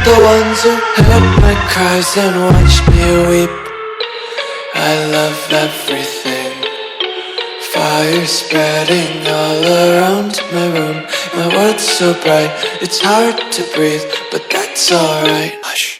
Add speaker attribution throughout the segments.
Speaker 1: the ones who heard my cries and watched me weep. I love everything. Fire spreading all around my room. My world's so bright, it's hard to breathe, but that's alright. Hush.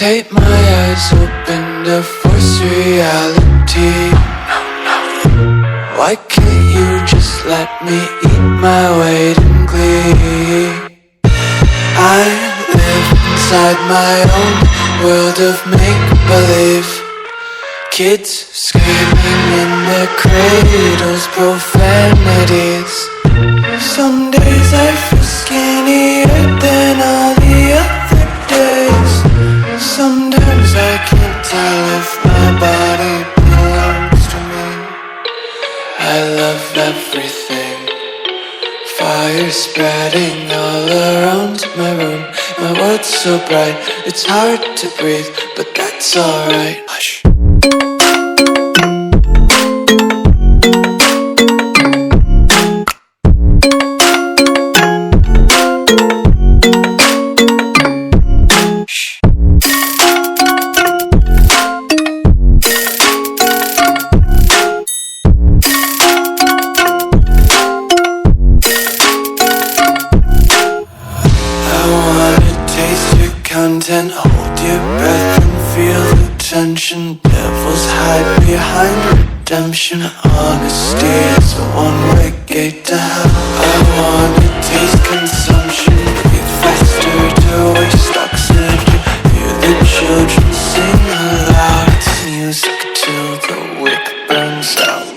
Speaker 1: Tape my eyes open to force reality. Why can't you just let me eat my weight in glee? I live inside my own world of make-believe. Kids screaming in their cradles, profanities. Some days I feel skinnier than all the other days. Sometimes I can't tell if my body belongs to me. I love everything. Fire spreading all around my room. My world's so bright, it's hard to breathe, but that's alright. Hush. Content, hold your breath and feel the tension. Devils hide behind redemption. Honesty is a one-way gate to hell. I wanna taste consumption. Breathe faster to waste oxygen. Hear the children sing aloud. It's music till the wick burns out.